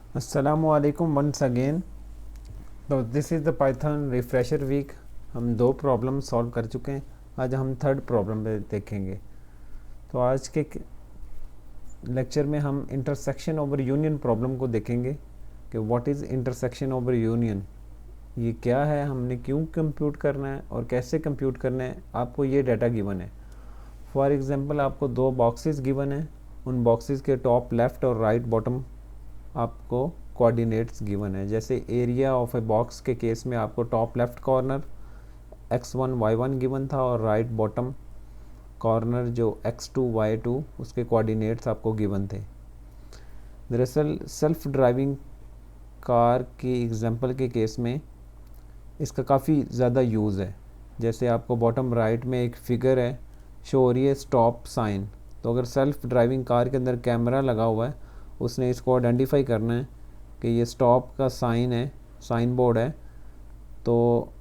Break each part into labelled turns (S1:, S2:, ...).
S1: अस्सलामुअलैकुम once again. तो this is the Python refresher week. हम 2 प्रॉब्लम सॉल्व कर चुके हैं। आज हम थर्ड प्रॉब्लम पे देखेंगे। तो आज के लेक्चर में हम इंटरसेक्शन ओवर यूनियन प्रॉब्लम को देखेंगे कि what is intersection over union, ये क्या है, हमने क्यों कंप्यूट करना है और कैसे कंप्यूट करना है। आपको ये डाटा गिवन है। फॉर एग्जांपल आपको 2 बॉक्सेस गिवन है। उन बॉक्सेस के टॉप लेफ़्ट और राइट बॉटम आपको कोऑर्डिनेट्स गिवन है। जैसे एरिया ऑफ ए बॉक्स के केस में आपको top left corner x1 y1 given था और राइट बॉटम कॉर्नर जो x2 y2 उसके कोऑर्डिनेट्स आपको गिवन थे। दरअसल सेल्फ ड्राइविंग कार की एग्जांपल के केस में इसका काफ़ी ज़्यादा यूज़ है। जैसे आपको बॉटम राइट में एक फिगर है, शो हो रही है स्टॉप साइन। तो अगर सेल्फ ड्राइविंग कार के अंदर कैमरा लगा हुआ है, उसने इसको आइडेंटिफाई करना है कि ये स्टॉप का साइन है, साइन बोर्ड है, तो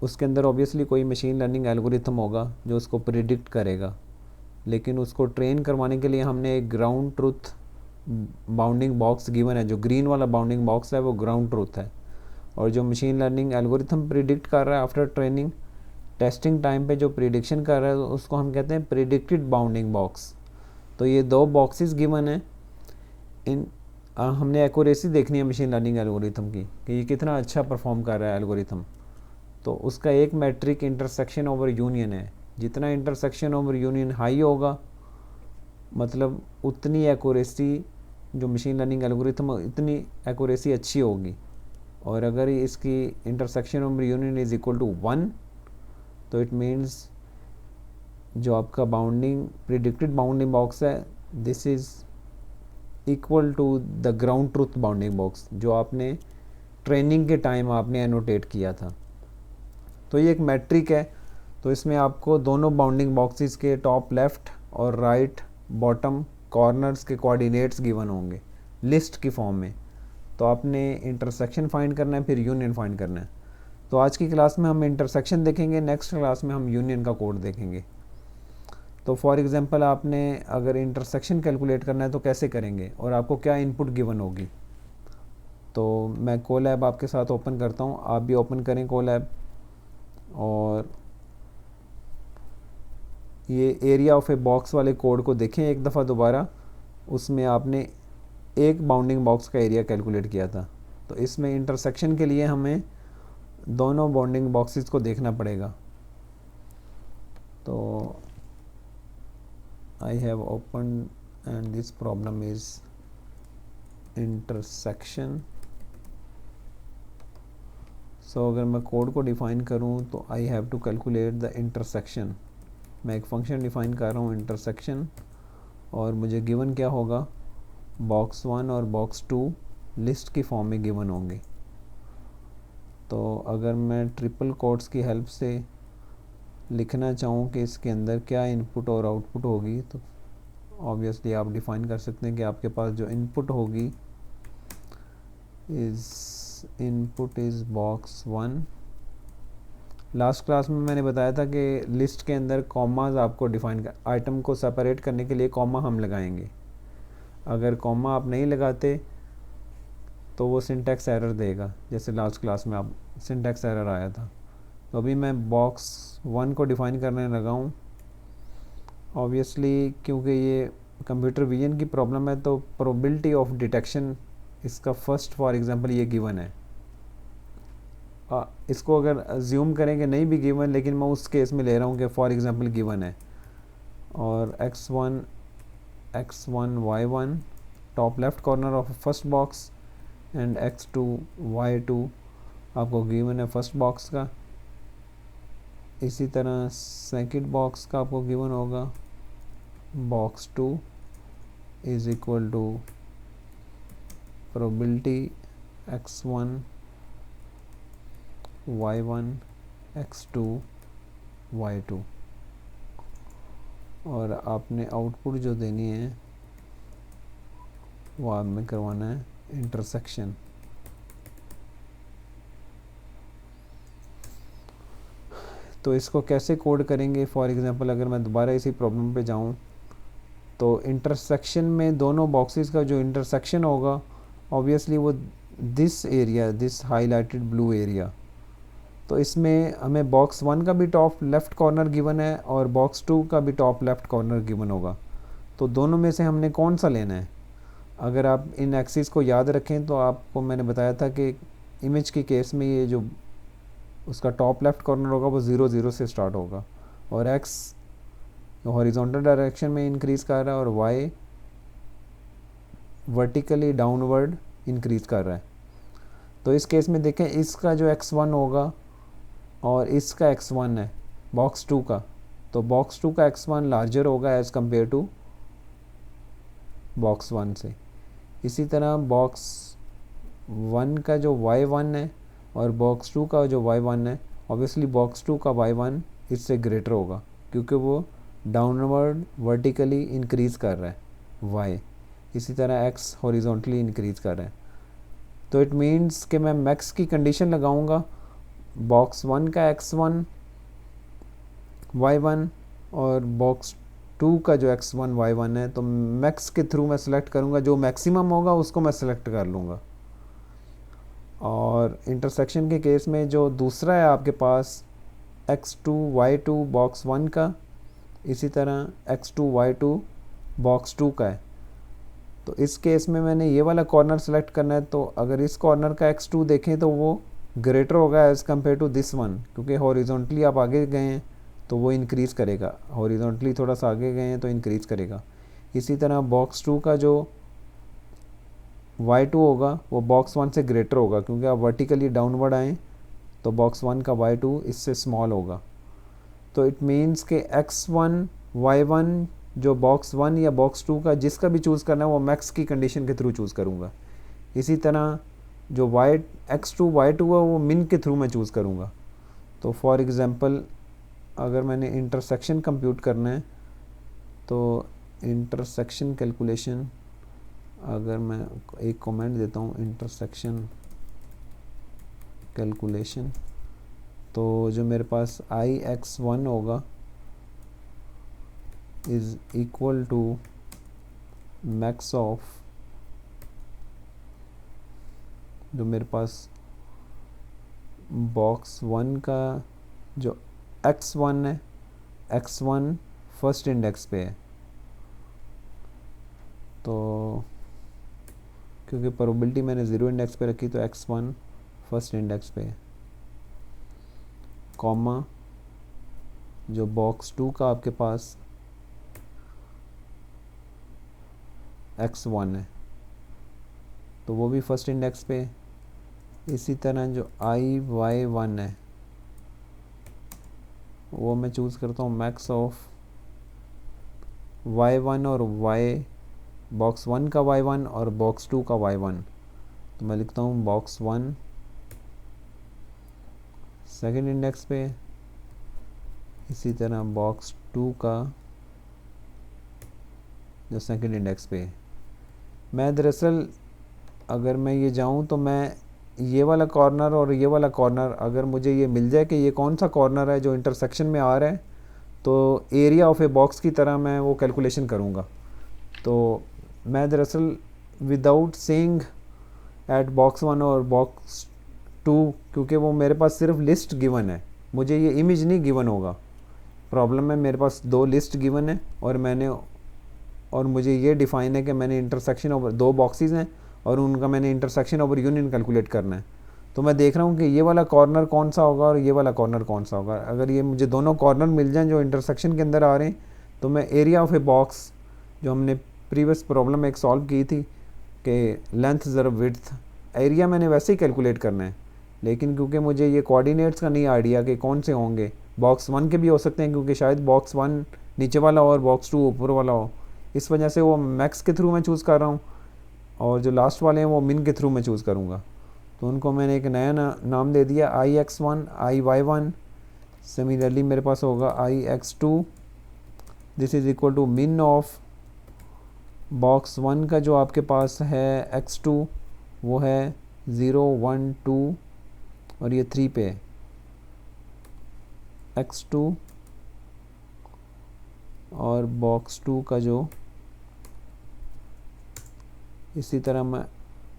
S1: उसके अंदर ऑब्वियसली कोई मशीन लर्निंग एल्गोरिथम होगा जो उसको प्रिडिक्ट करेगा। लेकिन उसको ट्रेन करवाने के लिए हमने एक ground truth bounding box given है। जो ग्रीन वाला बाउंडिंग बॉक्स है वो ग्राउंड ट्रुथ है, और जो मशीन लर्निंग एल्गोरिथम प्रिडिक्ट कर रहा है आफ्टर ट्रेनिंग, टेस्टिंग टाइम पे जो प्रिडिक्शन कर रहा है उसको हम कहते हैं प्रिडिक्टेड बाउंडिंग बॉक्स। तो ये 2 बॉक्सेस गिवन है। इन हमने एक्यूरेसी देखनी है मशीन लर्निंग एल्गोरिथम की कि ये कितना अच्छा परफॉर्म कर रहा है एल्गोरिथम। तो उसका एक मैट्रिक इंटरसेक्शन ओवर यूनियन है। जितना इंटरसेक्शन ओवर यूनियन हाई होगा, मतलब उतनी एक्यूरेसी, जो मशीन लर्निंग एल्गोरिथम इतनी एक्यूरेसी अच्छी होगी। और अगर इसकी intersection over union is equal to 1, तो इट मीन्स जो आपका बाउंडिंग प्रिडिक्टेड बाउंडिंग बॉक्स है, this is equal to the ground truth bounding box जो आपने ट्रेनिंग के टाइम आपने एनोटेट किया था। तो ये एक मैट्रिक है। तो इसमें आपको दोनों बाउंडिंग बॉक्सेस के टॉप लेफ़्ट और राइट बॉटम कॉर्नर्स के कोऑर्डिनेट्स गिवन होंगे लिस्ट की फॉर्म में। तो आपने इंटरसेक्शन फाइंड करना है, फिर यूनियन फाइंड करना है। तो आज की क्लास में हम इंटरसेक्शन देखेंगे, नेक्स्ट क्लास में हम यूनियन का कोड देखेंगे। तो फॉर एग्जांपल आपने अगर इंटरसेक्शन कैलकुलेट करना है तो कैसे करेंगे और आपको क्या इनपुट गिवन होगी। तो मैं कोलैब आपके साथ ओपन करता हूँ, आप भी ओपन करें कोलैब। और ये एरिया ऑफ ए बॉक्स वाले कोड को देखें एक दफ़ा दोबारा। उसमें आपने एक बाउंडिंग बॉक्स का एरिया कैलकुलेट किया था। तो इसमें इंटरसेक्शन के लिए हमें दोनों बाउंडिंग बॉक्सेस को देखना पड़ेगा। तो I have opened and this problem is intersection. So अगर मैं कोड को डिफ़ाइन करूँ तो I have to calculate the intersection। मैं एक फंक्शन डिफ़ाइन कर रहा हूँ इंटरसेक्शन, और मुझे गिवन क्या होगा, बॉक्स 1 और बॉक्स 2 लिस्ट की फॉर्म में गिवन होंगे। तो अगर मैं ट्रिपल कोट्स की हेल्प से लिखना चाहूँ कि इसके अंदर क्या इनपुट और आउटपुट होगी, तो ऑब्वियसली आप डिफ़ाइन कर सकते हैं कि आपके पास जो इनपुट होगी input is box 1। Last class में मैंने बताया था कि लिस्ट के अंदर कॉमाज आपको डिफ़ाइन कर, आइटम को सेपरेट करने के लिए कॉमा हम लगाएंगे। अगर कॉमा आप नहीं लगाते तो वो सिंटैक्स एरर देगा, जैसे लास्ट क्लास में आप सिंटैक्स एरर आया था। तो अभी मैं बॉक्स 1 को डिफ़ाइन करने लगा हूँ। ऑब्वियसली क्योंकि ये कंप्यूटर विजन की प्रॉब्लम है तो प्रोबेबिलिटी ऑफ डिटेक्शन इसका फर्स्ट फॉर एग्जांपल ये गिवन है। इसको अगर अज्यूम करें कि नहीं भी गिवन, लेकिन मैं उस केस में ले रहा हूँ कि फॉर एग्जांपल गिवन है। और x1 y1 top left corner of first box and x2 y2 आपको गिवन है फर्स्ट बॉक्स का। इसी तरह सेकंड बॉक्स का आपको गिवन होगा box 2 is equal to probability x1 y1 x2 y2। और आपने आउटपुट जो देनी है वो आप में करवाना है इंटरसेक्शन। तो इसको कैसे कोड करेंगे, फॉर एग्जांपल अगर मैं दोबारा इसी प्रॉब्लम पे जाऊं, तो इंटरसेक्शन में दोनों बॉक्सेस का जो इंटरसेक्शन होगा ऑब्वियसली वो this area, this highlighted blue area. तो इसमें हमें बॉक्स 1 का भी टॉप लेफ़्ट कॉर्नर गिवन है और बॉक्स 2 का भी टॉप लेफ़्ट कॉर्नर गिवन होगा। तो दोनों में से हमने कौन सा लेना है? अगर आप इन एक्सिस को याद रखें तो आपको मैंने बताया था कि इमेज के केस में ये जो उसका टॉप लेफ़्ट कॉर्नर होगा वो 0 0 से स्टार्ट होगा, और एक्स हॉरिजॉन्टल डायरेक्शन में इंक्रीज़ कर रहा है और वाई वर्टिकली डाउनवर्ड इंक्रीज़ कर रहा है। तो इस केस में देखें, इसका जो x1 होगा और इसका x1 है बॉक्स 2 का, तो बॉक्स 2 का x1 लार्जर होगा एज़ कम्पेयर टू बॉक्स 1 से। इसी तरह बॉक्स 1 का जो y1 है और बॉक्स 2 का जो y1 है, ऑब्वियसली बॉक्स 2 का y1 इससे ग्रेटर होगा क्योंकि वो डाउनवर्ड वर्टिकली इंक्रीज़ कर रहा है y, इसी तरह x हॉरिजॉन्टली इंक्रीज़ कर रहा है। तो इट मीन्स कि मैं मैक्स की कंडीशन लगाऊंगा, बॉक्स 1 का x1 y1 और बॉक्स 2 का जो x1 y1 है, तो मैक्स के थ्रू मैं सेलेक्ट करूंगा, जो मैक्सिमम होगा उसको मैं सेलेक्ट कर लूँगा। और इंटरसेक्शन के केस में जो दूसरा है आपके पास x2 y2 बॉक्स 1 का, इसी तरह x2 y2 बॉक्स 2 का है। तो इस केस में मैंने ये वाला कॉर्नर सेलेक्ट करना है, तो अगर इस कॉर्नर का x2 देखें तो वो ग्रेटर होगा as compare to this one, क्योंकि हॉरिजॉन्टली आप आगे गए हैं तो वो इंक्रीज़ करेगा, हॉरिजॉन्टली थोड़ा सा आगे गए हैं तो इंक्रीज़ करेगा। इसी तरह बॉक्स 2 का जो y2 होगा वो बॉक्स 1 से ग्रेटर होगा, क्योंकि आप वर्टिकली डाउनवर्ड आएँ तो बॉक्स 1 का y2 इससे स्मॉल होगा। तो इट मीन्स के x1 y1 जो बॉक्स 1 या बॉक्स 2 का जिसका भी चूज़ करना है वो मैक्स की कंडीशन के थ्रू चूज़ करूँगा। इसी तरह जो x2 y2 है वो मिन के थ्रू मैं चूज़ करूँगा। तो फॉर एग्ज़ाम्पल अगर मैंने इंटरसेक्शन कंप्यूट करना है तो इंटरसेक्शन कैलकुलेशन, अगर मैं एक कमेंट देता हूँ इंटरसेक्शन कैलकुलेशन, तो जो मेरे पास IX1 होगा is equal to max of, जो मेरे पास बॉक्स 1 का जो x1 है, x1 फर्स्ट इंडेक्स पे है, तो क्योंकि प्रोबेबिलिटी मैंने 0 इंडेक्स पे रखी तो x1 फर्स्ट इंडेक्स पे है, कॉमा जो बॉक्स 2 का आपके पास x1 है तो वो भी फर्स्ट इंडेक्स पे। इसी तरह जो IY1 है वो मैं चूज़ करता हूँ मैक्स ऑफ y1 और y, बॉक्स 1 का y1 और बॉक्स 2 का y1, तो मैं लिखता हूँ बॉक्स 1 सेकेंड इंडेक्स पे, इसी तरह बॉक्स 2 का जो सेकेंड इंडेक्स पे। मैं दरअसल अगर मैं ये जाऊँ तो मैं ये वाला कॉर्नर और ये वाला कॉर्नर अगर मुझे ये मिल जाए कि ये कौन सा कॉर्नर है जो इंटरसेक्शन में आ रहा है, तो एरिया ऑफ ए बॉक्स की तरह मैं वो कैलकुलेशन करूँगा। तो मैं दरअसल विदाउट सेइंग एट बॉक्स 1 और बॉक्स 2, क्योंकि वो मेरे पास सिर्फ लिस्ट गिवन है, मुझे ये इमेज नहीं गिवन होगा। प्रॉब्लम है मेरे पास 2 लिस्ट गिवन है और मुझे ये डिफ़ाइन है कि मैंने इंटरसेक्शन ओवर 2 बॉक्सेस हैं और उनका मैंने इंटरसेक्शन ओवर यूनियन कैलकुलेट करना है। तो मैं देख रहा हूँ कि ये वाला कॉर्नर कौन सा होगा और ये वाला कॉर्नर कौन सा होगा। अगर ये मुझे दोनों कॉर्नर मिल जाएं जो इंटरसेक्शन के अंदर आ रहे हैं, तो मैं एरिया ऑफ ए बॉक्स जो हमने प्रीवियस प्रॉब्लम एक सॉल्व की थी कि लेंथ ज़रब विड्थ, एरिया मैंने वैसे ही कैलकुलेट करना है, लेकिन क्योंकि मुझे ये कोऑर्डिनेट्स का नहीं आइडिया कि कौन से होंगे, बॉक्स 1 के भी हो सकते हैं क्योंकि शायद बॉक्स 1 नीचे वाला हो और बॉक्स 2 ऊपर वाला हो, इस वजह से वो मैक्स के थ्रू मैं चूज़ कर रहा हूँ, और जो लास्ट वाले हैं वो मिन के थ्रू मैं चूज़ करूँगा। तो उनको मैंने एक नया नाम दे दिया IX1 IY1। सिमिलरली मेरे पास होगा IX2, this is equal to min of box 1 का जो आपके पास है x2 वो है 0 1 2 और ये 3 पे x2, और बॉक्स 2 का जो इसी तरह मैं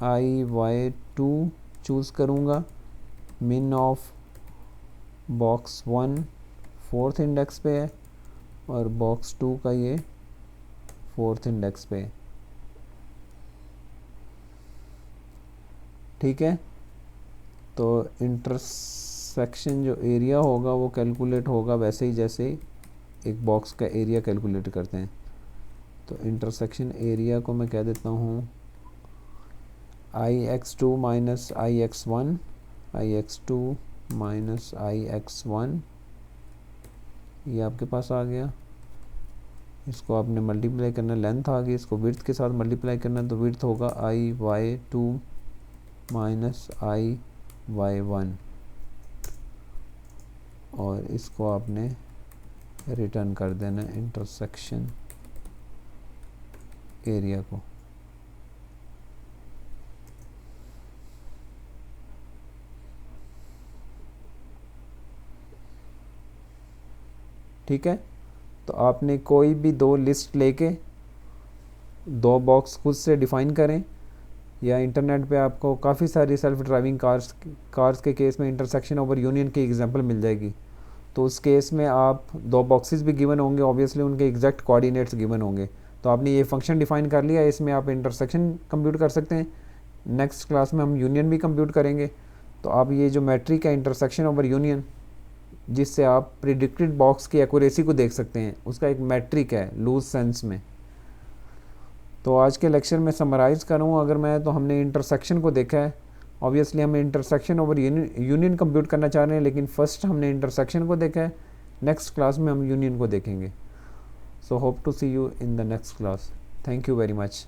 S1: IY2 चूज़ करूँगा, मिन ऑफ बॉक्स 1 4th इंडेक्स पे है और बॉक्स 2 का ये 4th इंडेक्स पे है। ठीक है, तो इंटरसेक्शन जो एरिया होगा वो कैलकुलेट होगा वैसे ही जैसे एक बॉक्स का एरिया कैलकुलेट करते हैं। तो इंटरसेक्शन एरिया को मैं कह देता हूँ IX2 minus IX1, IX2 minus IX1, ये आपके पास आ गया। इसको आपने मल्टीप्लाई करना, लेंथ आ गई, इसको विड्थ के साथ मल्टीप्लाई करना, तो विड्थ होगा IY2 माइनस IY1 और इसको आपने रिटर्न कर देना इंटरसेक्शन एरिया को। ठीक है, तो आपने कोई भी दो लिस्ट लेके दो बॉक्स खुद से डिफ़ाइन करें, या इंटरनेट पे आपको काफ़ी सारी सेल्फ ड्राइविंग कार्स के केस में इंटरसेक्शन ओवर यूनियन की एग्जांपल मिल जाएगी। तो उस केस में आप दो बॉक्सेस भी गिवन होंगे, ऑब्वियसली उनके एग्जैक्ट कोऑर्डिनेट्स गिवन होंगे। तो आपने ये फंक्शन डिफ़ाइन कर लिया, इसमें आप इंटरसेक्शन कंप्यूट कर सकते हैं। नेक्स्ट क्लास में हम यूनियन भी कंप्यूट करेंगे। तो आप ये जो मैट्रिक है इंटरसेक्शन ओवर यूनियन, जिससे आप प्रिडिक्टेड बॉक्स की एक्यूरेसी को देख सकते हैं, उसका एक मैट्रिक है लूज सेंस में। तो आज के लेक्चर में समराइज़ करूँ अगर मैं, तो हमने इंटरसेक्शन को देखा है। ऑब्वियसली हम इंटरसेक्शन ओवर यूनियन कंप्यूट करना चाह रहे हैं, लेकिन फर्स्ट हमने इंटरसेक्शन को देखा है। नेक्स्ट क्लास में हम यूनियन को देखेंगे। So hope to see you in the next class. Thank you very much.